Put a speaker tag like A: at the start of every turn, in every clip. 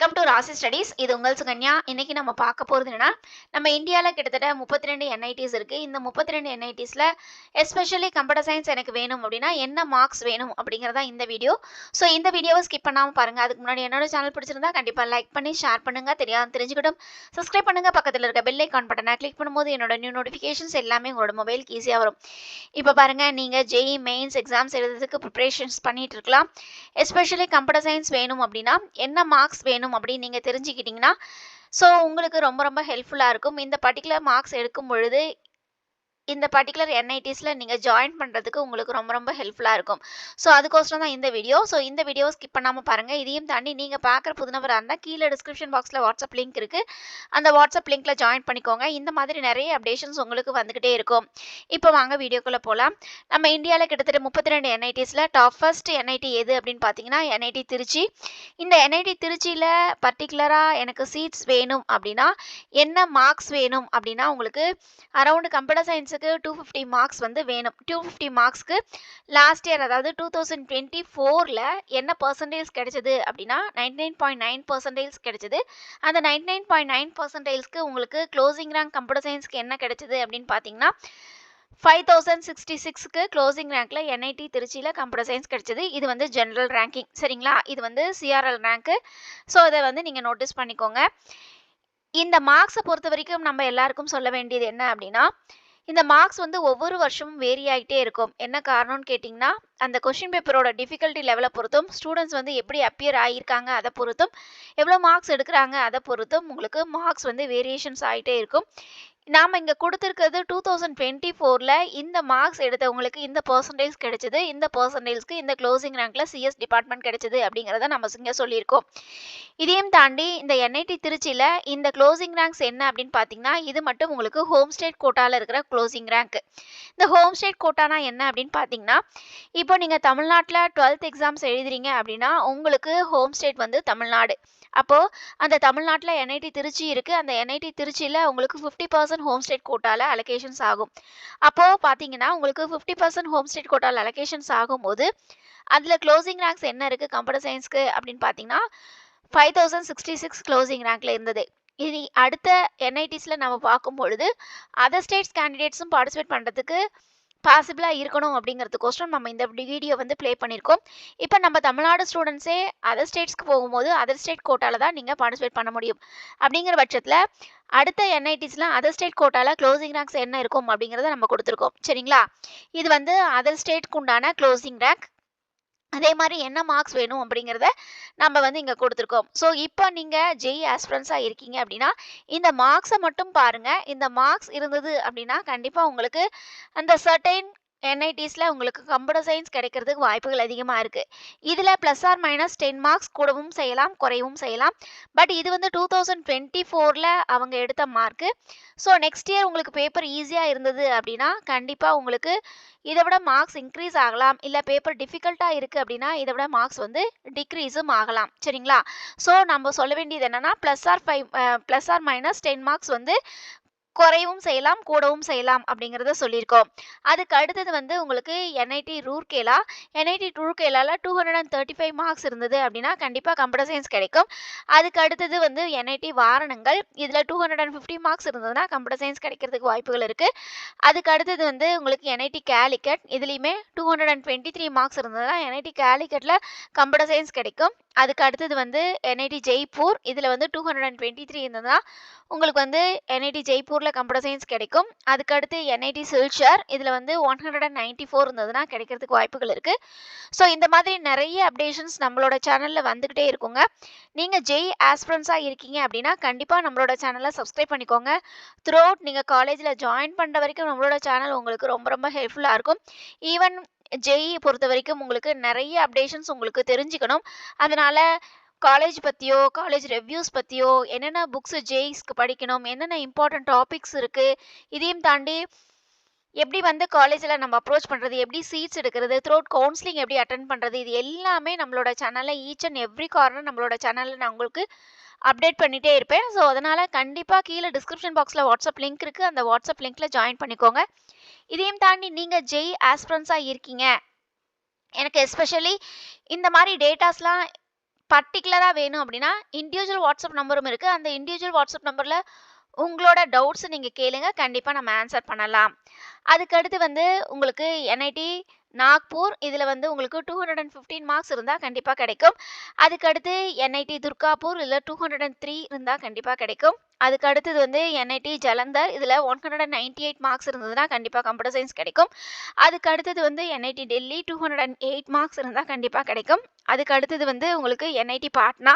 A: Welcome to ராசி studies. இது உங்கள் சுகன்யா. இன்னைக்கு நம்ம பார்க்க போகிறது என்னன்னா, நம்ம இந்தியாவில் கிட்டத்தட்ட 32 என்ஐடிஸ் இருக்கு. இந்த 32 என்ஐடிஸ்ல எஸ்பெஷலி கம்ப்யூட்டர் சயின்ஸ் எனக்கு வேணும் அப்படின்னா என்ன மார்க்ஸ் வேணும் அப்படிங்கிறதா இந்த வீடியோ. ஸோ இந்த வீடியோவை ஸ்கிப் பண்ணாமல் பாருங்க. அதுக்கு முன்னாடி என்னோட சேனல் பிடிச்சிருந்தா கண்டிப்பாக லைக் பண்ணி ஷேர் பண்ணுங்க. தெரிஞ்சுக்கிட்டும் சப்ஸ்கிரைப் பண்ணுங்க. பக்கத்தில் இருக்க பெல் ஐக்கான் பட்டனை கிளிக் பண்ணும்போது என்னோட நியூ நோட்டிஃபிகேஷன்ஸ் எல்லாமே உங்களோட மொபைலுக்கு ஈஸியாக வரும். இப்போ பாருங்க, நீங்கள் ஜேஇ மெயின்ஸ் எக்ஸாம்ஸ் எழுதுறதுக்கு ப்ரிப்பரேஷன்ஸ் பண்ணிட்டு இருக்கலாம். எஸ்பெஷலி கம்ப்யூட்டர் சயின்ஸ் வேணும் அப்படின்னா என்ன மார்க்ஸ் வேணும் அப்படின்னு நீங்கள் தெரிஞ்சுக்கிட்டிங்கன்னா ஸோ உங்களுக்கு ரொம்ப ரொம்ப ஹெல்ப்ஃபுல்லாக இருக்கும். இந்த பர்டிகுலர் மார்க்ஸ் எடுக்கும் பொழுது இந்த பர்டிகுலர் என்ஐடிஸில் நீங்கள் ஜாயின் பண்ணுறதுக்கு உங்களுக்கு ரொம்ப ரொம்ப ஹெல்ப்ஃபுல்லாக இருக்கும். ஸோ அதுக்கோசரம் தான் இந்த வீடியோ. ஸோ இந்த வீடியோவை ஸ்கிப் பண்ணாமல் பாருங்கள். இதையும் தாண்டி நீங்கள் பார்க்குற புதுநபராக இருந்தால் கீழே டிஸ்கிரிப்ஷன் பாக்ஸில் வாட்ஸ்அப் லிங்க் இருக்குது. அந்த வாட்ஸ்அப் லிங்க்கில் ஜாயின் பண்ணிக்கோங்க. இந்த மாதிரி நிறைய அப்டேஷன்ஸ் உங்களுக்கு வந்துக்கிட்டே இருக்கும். இப்போ வாங்க வீடியோக்குள்ளே போகலாம். நம்ம இந்தியாவில் கிட்டத்தட்ட 32 என்ஐடிஸில் டாப் ஃபர்ஸ்ட் என்ஐடி எது அப்படின்னு பார்த்தீங்கன்னா என்ஐடி திருச்சி. இந்த என்ஐடி திருச்சியில் பர்டிகுலராக எனக்கு சீட்ஸ் வேணும் அப்படின்னா என்ன மார்க்ஸ் வேணும் அப்படின்னா உங்களுக்கு அரௌண்ட் கம்ப்யூட்டர் சயின்ஸுக்கு 250 மார்க்ஸ் வந்து வேணும். 250 மார்க்ஸ்க்கு லாஸ்ட் இயர் அதாவது 2024ல் என்ன பர்சன்டேஜ் கிடைச்சது அப்படின்னா 99.9% கிடைச்சது. அந்த 99.9%க்கு உங்களுக்கு க்ளோசிங் ரேங்க் கம்ப்யூட்டர் சயின்ஸ்க்கு என்ன கிடைச்சது அப்படின்னு பார்த்தீங்கன்னா 5066க்கு க்ளோசிங் ரேங்க்ல என்ஐடி திருச்சியில் கம்ப்யூட்டர் சயின்ஸ் கிடைச்சது. இது வந்து ஜென்ரல் ரேங்கிங், சரிங்களா? இது வந்து சிஆர்எல் ரேங்க்கு. ஸோ இதை வந்து நீங்கள் நோட்டீஸ் பண்ணிக்கோங்க. இந்த மார்க்ஸை பொறுத்த வரைக்கும் நம்ம எல்லாருக்கும் சொல்ல வேண்டியது என்ன அப்படின்னா, இந்த மார்க்ஸ் வந்து ஒவ்வொரு வருஷமும் வேரி ஆகிட்டே இருக்கும். என்ன காரணம்னு கேட்டிங்கன்னா, அந்த கொஷின் பேப்பரோட டிஃபிகல்ட்டி லெவலை பொறுத்தும், ஸ்டூடெண்ட்ஸ் வந்து எப்படி அப்பியர் ஆகியிருக்காங்க அதை பொறுத்தும், எவ்வளோ மார்க்ஸ் எடுக்கிறாங்க அதை பொறுத்தும் உங்களுக்கு மார்க்ஸ் வந்து வேரியேஷன்ஸ் ஆகிட்டே இருக்கும். நாம் இங்கே கொடுத்துருக்கிறது 2024ல் இந்த மார்க்ஸ் எடுத்தவங்களுக்கு இந்த பர்சன்டேஜ் கிடைச்சது, இந்த பர்சன்டேஜ்க்கு இந்த க்ளோசிங் ரேங்க்ல சிஎஸ் டிபார்ட்மெண்ட் கிடைச்சது அப்படிங்கிறத நம்ம இங்கே சொல்லியிருக்கோம். இதையும் தாண்டி இந்த என்ஐடி திருச்சியில் இந்த க்ளோசிங் ரேங்க்ஸ் என்ன அப்படின்னு பார்த்தீங்கன்னா, இது மட்டும் உங்களுக்கு ஹோம் ஸ்டேட் கோட்டாவில் இருக்கிற க்ளோசிங் ரேங்க். இந்த ஹோம் ஸ்டேட் கோட்டானா என்ன அப்படின்னு பார்த்தீங்கன்னா, இப்போ நீங்கள் தமிழ்நாட்டில் 12th எக்ஸாம்ஸ் எழுதுறீங்க அப்படின்னா உங்களுக்கு ஹோம் ஸ்டேட் வந்து தமிழ்நாடு. அப்போது அந்த தமிழ்நாட்டில் என்ஐடி திருச்சி இருக்குது. அந்த என்ஐடி திருச்சியில் உங்களுக்கு 50% ஹோம் ஸ்டேட் கோட்டாவில் அலோகேஷன்ஸ் ஆகும். அப்போது பார்த்தீங்கன்னா உங்களுக்கு 50% ஹோம் ஸ்டேட் கோட்டாவில் அலோகேஷன்ஸ் ஆகும்போது அதில் க்ளோசிங் ரேங்க்ஸ் என்ன இருக்குது கம்ப்யூட்டர் சயின்ஸ்க்கு அப்படின்னு பார்த்தீங்கன்னா 5066 க்ளோசிங் ரேங்க்ல இருந்தது. இனி அடுத்த என்ஐடிஸில் நம்ம பார்க்கும் பொழுது அதர் ஸ்டேட்ஸ் கேண்டிடேட்ஸும் பார்ட்டிசிபேட் பண்ணுறதுக்கு பாசிபிளாக இருக்கணும் அப்படிங்கிறதுக்கோசரம் நம்ம இந்த வீடியோ வந்து ப்ளே பண்ணியிருக்கோம். இப்போ நம்ம தமிழ்நாடு ஸ்டூடெண்ட்ஸே அதர் ஸ்டேட்ஸ்க்கு போகும்போது அதர் ஸ்டேட் கோட்டாவில் தான் நீங்கள் பார்ட்டிசிபேட் பண்ண முடியும். அப்படிங்கிற பட்சத்தில் அடுத்த என்ஐடிஸ்லாம் அதர் ஸ்டேட் கோட்டாவில் க்ளோசிங் ரேங்க்ஸ் என்ன இருக்கும் அப்படிங்கிறத நம்ம கொடுத்துருக்கோம், சரிங்களா? இது வந்து அதர் ஸ்டேட்க்கு உண்டான க்ளோசிங் ரேங்க். அதே மாதிரி என்ன மார்க்ஸ் வேணும் அப்படிங்கிறத நம்ம வந்து இங்கே கொடுத்துருக்கோம். ஸோ இப்போ நீங்கள் ஜேஇ ஆஸ்பிரன்ஸாக இருக்கீங்க அப்படின்னா இந்த மார்க்ஸை மட்டும் பாருங்கள். இந்த மார்க்ஸ் இருந்தது அப்படின்னா கண்டிப்பாக உங்களுக்கு அந்த சர்டைன் என்ஐடிஸில் உங்களுக்கு கம்ப்யூட்டர் சயின்ஸ் கிடைக்கிறதுக்கு வாய்ப்புகள் அதிகமாக இருக்குது. இதில் +or-10 மார்க்ஸ் கூடவும் செய்யலாம், குறையவும் செய்யலாம். பட் இது வந்து 2024ல் அவங்க எடுத்த மார்க்கு. ஸோ நெக்ஸ்ட் இயர் உங்களுக்கு பேப்பர் ஈஸியாக இருந்தது அப்படின்னா கண்டிப்பாக உங்களுக்கு இதை விட மார்க்ஸ் இன்க்ரீஸ் ஆகலாம். இல்லை பேப்பர் டிஃபிகல்ட்டாக இருக்குது அப்படின்னா இதை விட மார்க்ஸ் வந்து டிக்ரீஸும் ஆகலாம், சரிங்களா? ஸோ நம்ம சொல்ல வேண்டியது என்னென்னா +or-10 மார்க்ஸ் வந்து குறையவும் செய்யலாம், கூடவும் செய்யலாம் அப்படிங்கிறத சொல்லியிருக்கோம். அதுக்கு அடுத்தது வந்து உங்களுக்கு என்ஐடி ரூர்கேலா. என்ஐடி ரூர்கேலாவில் 235 மார்க்ஸ் இருந்தது அப்படின்னா கண்டிப்பாக கம்ப்யூட்டர் சயின்ஸ் கிடைக்கும். அதுக்கு அடுத்தது வந்து என்ஐடி வாரணங்கள். இதில் 250 மார்க்ஸ் இருந்ததுன்னா கம்ப்யூட்டர் சயின்ஸ் கிடைக்கிறதுக்கு வாய்ப்புகள் இருக்குது. அதுக்கு அடுத்தது வந்து உங்களுக்கு என்ஐடி கேலிக்கட். இதுலேயுமே 223 மார்க்ஸ் இருந்ததுன்னா என்ஐடி கேலிக்கட்டில் கம்ப்யூட்டர் சயின்ஸ் கிடைக்கும். அதுக்கு அடுத்தது வந்து என்ஐடி ஜெய்ப்பூர். இதில் வந்து 223 இருந்ததுன்னா உங்களுக்கு வந்து என்ஐடி ஜெய்ப்பூரில் கம்ப்யூட்டர் சயின்ஸ் கிடைக்கும். அதுக்கடுத்து என்ஐடி சில்ச்சர். இதில் வந்து 194 இருந்ததுன்னா கிடைக்கிறதுக்கு வாய்ப்புகள் இருக்குது. ஸோ இந்த மாதிரி நிறைய அப்டேஷன்ஸ் நம்மளோட சேனலில் வந்துக்கிட்டே இருக்குங்க. நீங்கள் ஜேஇ ஆஸ்பிரன்ஸாக இருக்கீங்க அப்படின்னா கண்டிப்பாக நம்மளோட சேனலை சப்ஸ்கிரைப் பண்ணிக்கோங்க. த்ரூ அவுட் நீங்கள் காலேஜில் ஜாயின் பண்ணுற வரைக்கும் நம்மளோட சேனல் உங்களுக்கு ரொம்ப ரொம்ப ஹெல்ப்ஃபுல்லாக இருக்கும். ஈவன் ஜேஇ பொறுத்த வரைக்கும் உங்களுக்கு நிறைய அப்டேஷன்ஸ் உங்களுக்கு தெரிஞ்சுக்கணும். அதனால் காலேஜ் பற்றியோ காலேஜ் ரிவ்யூஸ் பற்றியோ என்னென்ன புக்ஸு ஜேஇஸ்க்கு படிக்கணும், என்னென்ன இம்பார்ட்டன்ட் டாபிக்ஸ் இருக்குது, இதையும் தாண்டி எப்படி வந்து காலேஜில் நம்ம அப்ரோச் பண்ணுறது, எப்படி சீட்ஸ் எடுக்கிறது, த்ரூ அவுட் கவுன்சிலிங் எப்படி அட்டென்ட் பண்ணுறது, இது எல்லாமே நம்மளோட சேனலில் ஈச் அண்ட் எவ்ரி கார்னர் நம்மளோட சேனலில் நான் உங்களுக்கு அப்டேட் பண்ணிகிட்டே இருப்பேன். ஸோ அதனால் கண்டிப்பாக கீழே டிஸ்கிரிப்ஷன் பாக்ஸில் வாட்ஸ்அப் லிங்க் இருக்குது. அந்த வாட்ஸ்அப் லிங்க்கில் ஜாயின் பண்ணிக்கோங்க. இதையும் தாண்டி நீங்கள் ஜேஇ ஆஸ்பிரன்ஸாக இருக்கீங்க, எனக்கு எஸ்பெஷலி இந்த மாதிரி டேட்டாஸ்லாம் பர்ட்டிகுலரா வேணும் அப்படின்னா, இண்டிவிஜுவல் வாட்ஸ்அப் நம்பரும் இருக்கு. அந்த இண்டிவிஜுவல் வாட்ஸ்அப் நம்பர்ல உங்களோட டவுட்ஸ் நீங்க கேளுங்க. கண்டிப்பா நம்ம ஆன்சர் பண்ணலாம். அதுக்கு அடுத்து வந்து உங்களுக்கு என்ஐடி நாக்பூர் இதுல வந்து உங்களுக்கு 215 மார்க்ஸ் இருந்தா கண்டிப்பா கிடைக்கும். அதுக்கு அடுத்து என்ஐடி துர்காப்பூர் இதுல 203 இருந்தா கண்டிப்பா கிடைக்கும். அதுக்கு அடுத்தது வந்து என்ஐடி ஜலந்தர் இதுல 198 மார்க்ஸ் இருந்ததுன்னா கண்டிப்பா கம்ப்யூட்டர் சயின்ஸ் கிடைக்கும். அதுக்கு அடுத்தது வந்து என்ஐடி டெல்லி 208 மார்க்ஸ் இருந்தா கண்டிப்பா கிடைக்கும். அதுக்கு அடுத்தது வந்து உங்களுக்கு என்ஐடி பாட்னா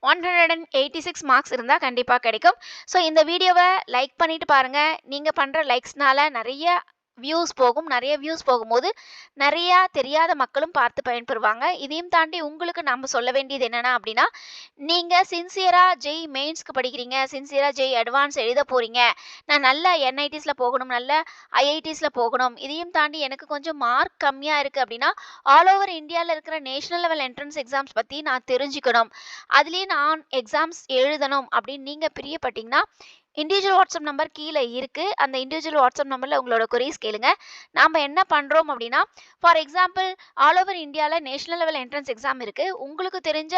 A: 186 மார்க்ஸ் இருந்தா கண்டிப்பா கிடைக்கும். ஸோ இந்த வீடியோவ லைக் பண்ணிட்டு பாருங்க. நீங்க பண்ற லைக்ஸ்னால நெறைய வியூஸ் போகும்போது நெறையா தெரியாத மக்களும் பார்த்து பயன்பெறுவாங்க. இதையும் தாண்டி உங்களுக்கு நாம சொல்ல வேண்டியது என்னன்னா அப்படின்னா, நீங்க சின்சியரா ஜெய் மெயின்ஸ்க்கு படிக்கிறீங்க. சின்சியரா ஜெய் அட்வான்ஸ் எழுத போறீங்க. நான் நல்ல என்ஐடிஸ்ல போகணும், நல்ல ஐஐடிஸ்ல போகணும். இதையும் தாண்டி எனக்கு கொஞ்சம் மார்க் கம்மியா இருக்கு அப்படின்னா, ஆல் ஓவர் இந்தியால இருக்கிற நேஷனல் லெவல் என்ட்ரன்ஸ் எக்ஸாம்ஸ் பத்தி நான் தெரிஞ்சுக்கணும். அதுலயே நான் எக்ஸாம்ஸ் எழுதணும் அப்படின்னு நீங்க பிரியப்பட்டீங்கன்னா, இண்டிவிஜுவல் வாட்ஸ்அப் நம்பர் கீழ இருக்கு. அந்த இண்டிவிஜுவல் வாட்ஸ்அப் நம்பர்ல உங்களோட கொரீஸ் கேளுங்க. நாம என்ன பண்றோம் அப்படின்னா, ஃபார் எக்ஸாம்பிள் ஆல் ஓவர் இந்தியால நேஷனல் லெவல் என்ட்ரன்ஸ் எக்ஸாம் இருக்கு. உங்களுக்கு தெரிஞ்ச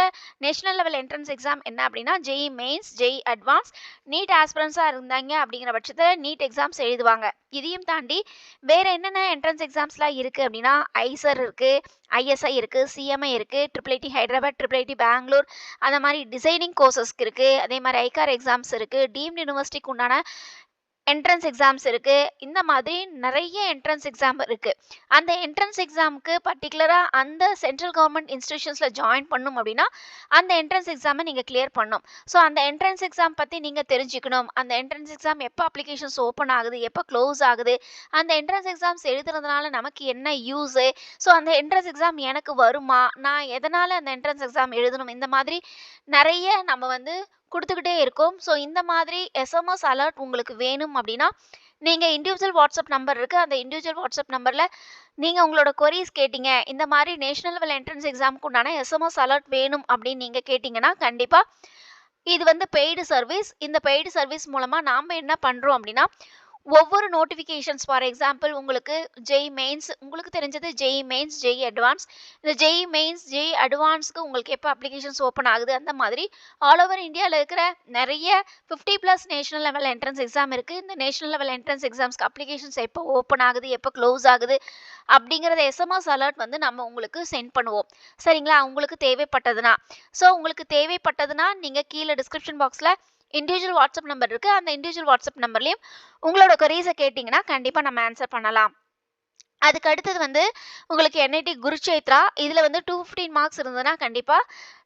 A: நேஷனல் லெவல் என்ட்ரன்ஸ் எக்ஸாம் என்ன அப்படின்னா, JEE mains, JEE advance, NEET ஆஸ்பிரன்ட்ஸா இருந்தாங்க அப்படிங்கிற பட்சத்துல நீட் எக்ஸாம்ஸ் எழுதுவாங்க. இதையும் தாண்டி வேற என்னென்ன என்ட்ரன்ஸ் எக்ஸாம்ஸ்லாம் இருக்கு அப்படின்னா, ஐசர் இருக்கு, ஐஎஸ்ஐ இருக்கு, சிஎம்ஐ இருக்கு, IIIT ஹைதராபாத், IIIT பெங்களூர் அந்த மாரி டிசைனிங் கோர்சஸ்க்கு இருக்கு. அதே மாரி ஐகார் எக்ஸாம்ஸ் இருக்கு. டீம்டு யூனிவர்சிட்டிக்கு உண்டான என்ட்ரன்ஸ் எக்ஸாம்ஸ் இருக்கு. இந்த மாதிரி நெறைய என்ட்ரன்ஸ் எக்ஸாம் இருக்கு. அந்த என்ட்ரன்ஸ் எக்ஸாம்க்கு பர்ட்டிகுலரா அந்த சென்ட்ரல் கவர்ன்மெண்ட் இன்ஸ்டிடியூஷன்ஸ்ல ஜாயின் பண்ணணும் அப்படின்னா, அந்த என்ட்ரன்ஸ் எக்ஸாம நீங்க கிளியர் பண்ணணும். ஸோ அந்த என்ட்ரன்ஸ் எக்ஸாம் பத்தி நீங்க தெரிஞ்சுக்கணும். அந்த என்ட்ரன்ஸ் எக்ஸாம் எப்ப அப்ளிகேஷன்ஸ் ஓப்பன் ஆகுது, எப்ப க்ளோஸ் ஆகுது, அந்த என்ட்ரன்ஸ் எக்ஸாம்ஸ் எழுதுறதுனால நமக்கு என்ன யூஸு, ஸோ அந்த என்ட்ரன்ஸ் எக்ஸாம் எனக்கு வருமா, நான் எதனால அந்த என்ட்ரன்ஸ் எக்ஸாம் எழுதணும், இந்த மாதிரி நெறைய நம்ம வந்து குடுத்துக்கிட்டே இருக்கோம். ஸோ இந்த மாதிரி எஸ்எம்எஸ் அலர்ட் உங்களுக்கு வேணும் அப்படின்னா, நீங்க இண்டிவிஜுவல் வாட்ஸ்அப் நம்பர் இருக்கு. அந்த இண்டிவிஜுவல் வாட்ஸ்அப் நம்பர்ல நீங்க உங்களோட கொரீஸ் கேட்டீங்க. இந்த மாரி நேஷனல் லெவல் என்ட்ரன்ஸ் எக்ஸாம்க்கு உண்டான எஸ்எம்எஸ் அலர்ட் வேணும் அப்படின்னு நீங்க கேட்டீங்கன்னா, கண்டிப்பா இது வந்து பெய்டு சர்வீஸ். இந்த பெய்டு சர்வீஸ் மூலமா நாம என்ன பண்றோம் அப்படின்னா, ஒவ்வொரு நோட்டிஃபிகேஷன்ஸ் ஃபார் எக்ஸாம்பிள் உங்களுக்கு ஜெய் மெயின்ஸ் உங்களுக்கு தெரிஞ்சது ஜெய் மெயின்ஸ், ஜெய் அட்வான்ஸ். இந்த ஜெய் மெயின்ஸ், ஜெய் அட்வான்ஸ்க்கு உங்களுக்கு எப்போ அப்ளிகேஷன்ஸ் ஓப்பன் ஆகுது அந்த மாதிரி ஆல் ஓவர் இந்தியாவில் இருக்கிற நிறைய 50+ நேஷனல் லெவல் என்ட்ரன்ஸ் எக்ஸாம் இருக்குது. இந்த நேஷனல் லெவல் என்ட்ரன்ஸ் எக்ஸாம்ஸ்க்கு அப்ளிகேஷன்ஸ் எப்போ ஓப்பன் ஆகுது, எப்போ க்ளோஸ் ஆகுது அப்படிங்கிறத எஸ்எம்எஸ் அலர்ட் வந்து நம்ம உங்களுக்கு சென்ட் பண்ணுவோம். சரிங்களா? உங்களுக்கு தேவைப்பட்டதுன்னா. ஸோ உங்களுக்கு தேவைப்பட்டதுன்னா நீங்கள் கீழே டிஸ்கிரிப்ஷன் பாக்ஸில் இண்டிவிஜுவல் வாட்ஸ்அப் நம்பர் இருக்கு. அந்த இண்டிவிஜுவல் வாட்ஸ்அப் நம்பர்லயும் உங்களோட கொரீஸ கேட்டீங்கன்னா கண்டிப்பா நம்ம ஆன்சர் பண்ணலாம். அதுக்கு அடுத்தது வந்து உங்களுக்கு என்ஐடி குருச்சேத்ரா இதுல வந்து 215 மார்க்ஸ் இருந்ததுன்னா கண்டிப்பா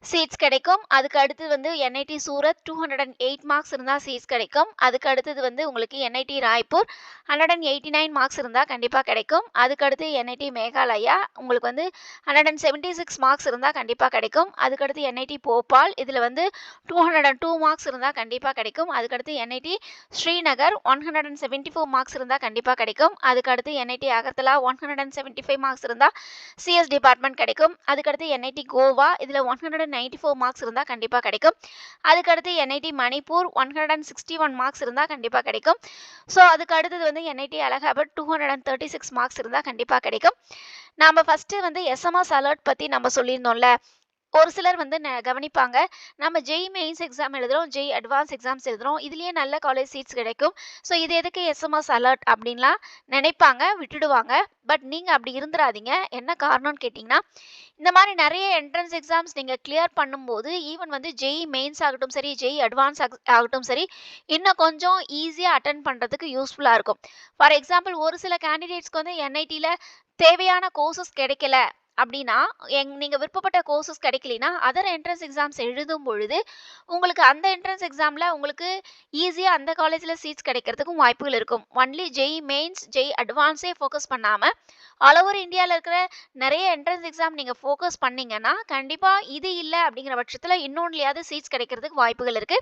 A: சீட்ஸ் கிடைக்கும். அதுக்கு அடுத்தது வந்து என்ஐடி சூரத் 208 மார்க்ஸ் இருந்தா சீட்ஸ் கிடைக்கும். அதுக்கு அடுத்தது வந்து உங்களுக்கு என்ஐடி ராய்ப்பூர் 189 மார்க்ஸ் இருந்தா கண்டிப்பா கிடைக்கும். அதுக்கு அடுத்து என்ஐடி மேகாலயா உங்களுக்கு வந்து 176 மார்க்ஸ் இருந்தா கண்டிப்பா கிடைக்கும். அதுக்கு அடுத்து என்ஐடி போபால் இதுல வந்து 202 மார்க்ஸ் இருந்தா கண்டிப்பா கிடைக்கும். அதுக்கு அடுத்து என்ஐடி ஸ்ரீநகர் 174 மார்க்ஸ் இருந்தா கண்டிப்பா கிடைக்கும். அதுக்கு அடுத்து என்ஐடி அகர்தலா 175 மார்க்ஸ் இருந்தா சிஎஸ் டிபார்ட்மெண்ட் கிடைக்கும். அதுக்கடுத்து என்ஐடி கோவா இதுல 194 மார்க்ஸ் இருந்தா கண்டிப்பா கிடைக்கும். அதுக்கடுத்து என்ஐடி மணிப்பூர் 161 மார்க்ஸ் இருந்தா கண்டிப்பா கிடைக்கும். ஸோ அதுக்கு அடுத்தது வந்து என்ஐடி அலகாபாத் 236 மார்க்ஸ் இருந்தா கண்டிப்பா கிடைக்கும். நாம ஃபர்ஸ்ட் வந்து எஸ்எம்எஸ் அலர்ட் பத்தி நம்ம சொல்லியிருந்தோம்ல. ஒரு சிலர் வந்து கவனிப்பாங்க. நம்ம ஜெய் மெயின்ஸ் எக்ஸாம் எழுதுறோம், ஜெய் அட்வான்ஸ் எக்ஸாம்ஸ் எழுதுறோம். இதுலயே நல்ல காலேஜ் சீட்ஸ் கிடைக்கும். ஸோ இது எதுக்கு எஸ்எம்எஸ் அலர்ட் அப்படின்லாம் நினைப்பாங்க, விட்டுடுவாங்க. பட் நீங்க அப்படி இருந்துடாதீங்க. என்ன காரணம்னு கேட்டிங்கன்னா, இந்த மாதிரி நிறைய என்ட்ரன்ஸ் எக்ஸாம்ஸ் நீங்க கிளியர் பண்ணும்போது ஈவன் வந்து ஜெய் மெயின்ஸ் ஆகட்டும் சரி, ஜெய் அட்வான்ஸ் ஆகட்டும் சரி, இன்னும் கொஞ்சம் ஈஸியா அட்டென்ட் பண்றதுக்கு யூஸ்ஃபுல்லா இருக்கும். ஃபார் எக்ஸாம்பிள் ஒரு சில கேண்டிடேட்ஸ்க்கு வந்து என்ஐடில தேவையான கோர்சஸ் கிடைக்கல அப்படின்னா, நீங்க விருப்பப்பட்ட கோர்சஸ் கிடைக்கலைன்னா, அதர் என்ட்ரன்ஸ் எக்ஸாம்ஸ் எழுதும் பொழுது, உங்களுக்கு அந்த என்ட்ரன்ஸ் எக்ஸாம்ல உங்களுக்கு ஈஸியா அந்த காலேஜ்ல சீட்ஸ் கிடைக்கிறதுக்கும் வாய்ப்புகள் இருக்கும். ஒன்லி ஜெய் மெயின்ஸ், ஜெய் அட்வான்ஸே ஃபோக்கஸ் பண்ணாம, ஆல் ஓவர் இந்தியால இருக்கிற நிறைய என்ட்ரன்ஸ் எக்ஸாம் நீங்க ஃபோக்கஸ் பண்ணீங்கன்னா, கண்டிப்பா இது இல்ல அப்படிங்கிற பட்சத்துல இன்னொன்லயாவது சீட்ஸ் கிடைக்கிறதுக்கு வாய்ப்புகள் இருக்கு.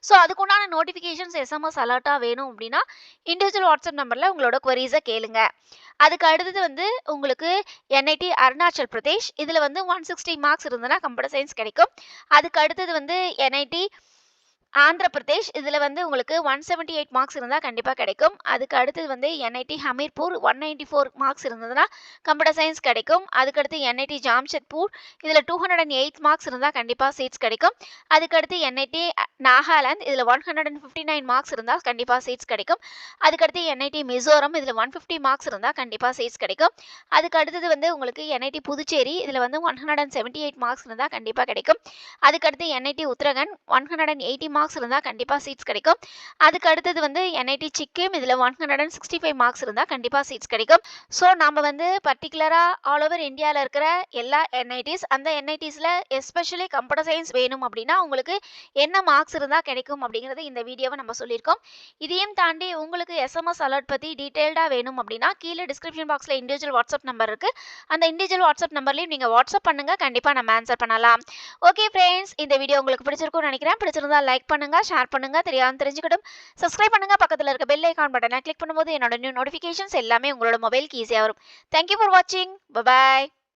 A: ஸோ அதுக்குண்டான நோட்டிஃபிகேஷன்ஸ் எஸ்எம்எஸ் அலர்ட்டா வேணும் அப்படின்னா, இண்டிவிஜுவல் வாட்ஸ்அப் நம்பர்ல உங்களோட கொரீஸை கேளுங்க. அதுக்கு அடுத்தது வந்து உங்களுக்கு என்ஐடி அருணாச்சல் பிரதேஷ் இதுல வந்து 160 மார்க்ஸ் இருந்ததுன்னா கம்ப்யூட்டர் சயின்ஸ் கிடைக்கும். அதுக்கு அடுத்தது வந்து என்ஐடி ஆந்திர பிரதேஷ் இதில வந்து உங்களுக்கு 178 மார்க்ஸ் இருந்தா கண்டிப்பா கிடைக்கும். அதுக்கு அடுத்தது வந்து என்ஐடி ஹமீர்பூர் 194 மார்க்ஸ் இருந்ததுன்னா கம்ப்யூட்டர் சயின்ஸ் கிடைக்கும். அதுக்கடுத்து என்ஐடி ஜாம்ஷெட்பூர் இதில 208 மார்க்ஸ் இருந்தா கண்டிப்பா சீட்ஸ் கிடைக்கும். அதுக்கடுத்து என்ஐடி நாகாலாந்து இதில 159 மார்க்ஸ் இருந்தா கண்டிப்பா சீட்ஸ் கிடைக்கும். அதுக்கடுத்து என்ஐடி மிசோரம் இதில 150 மார்க்ஸ் இருந்தா கண்டிப்பா சீட்ஸ் கிடைக்கும். அதுக்கு அடுத்தது வந்து உங்களுக்கு என்ஐடி புதுச்சேரி இதில வந்து 178 மார்க்ஸ் இருந்தா கண்டிப்பா கிடைக்கும். அதுக்கடுத்து என்ஐடி உத்தரகண்ட் 180 மார்க்ஸ் இருந்தா கண்டிப்பா சீட்ஸ் கிடைக்கும். அதுக்கு அடுத்தது வந்து என்ஐடி சிக்கிம் இதில 165 மார்க்ஸ் இருந்தா கண்டிப்பா சீட்ஸ் கிடைக்கும். ஸோ நாம வந்து பர்ட்டிகுலரா ஆல் ஓவர் இந்தியால இருக்கிற எல்லா என்ஐடிஸ் அந்த என்ஐடிஸ்ல எஸ்பெஷலி கம்ப்யூட்டர் சயின்ஸ் வேணும் அப்படின்னா உங்களுக்கு என்ன மார்க்ஸ் இருந்தா கிடைக்கும் அப்படிங்கிறது இந்த வீடியோவை நம்ம சொல்லியிருக்கோம். இதையும் தாண்டி உங்களுக்கு எஸ்எம்எஸ் அலர்ட் பத்தி டீடைல்டா வேணும் அப்படின்னா கீழே டிஸ்கிரிப்ஷன் பாக்ஸ்ல இண்டிவிஜுவல் வாட்ஸ்அப் நம்பர் இருக்கு. அந்த இண்டிவிஜுவல் வாட்ஸ்அப் நம்பர்லயும் நீங்க வாட்ஸ்அப் பண்ணுங்க. கண்டிப்பா நம்ம ஆன்சர் பண்ணலாம். ஓகே ஃப்ரெண்ட்ஸ், இந்த வீடியோ உங்களுக்கு பிடிச்சிருக்கும்னு நினைக்கிறேன். பிடிச்சிருந்தா லைக் பண்ணுங்க, ஷேர் பண்ணுங்க, தெரியாம தெரிஞ்சுக்கட்டும். சப்ஸ்கிரைப் பண்ணுங்க. பக்கத்துல இருக்க பெல் ஐகான் பட்டனை கிளிக் பண்ணும்போது என்னோட நியூ நோட்டிஃபிகேஷன்ஸ் எல்லாமே உங்களோட மொபைலுக்கு ஈஸியா வரும். தேங்க் யூ ஃபார் வாட்சிங். பை.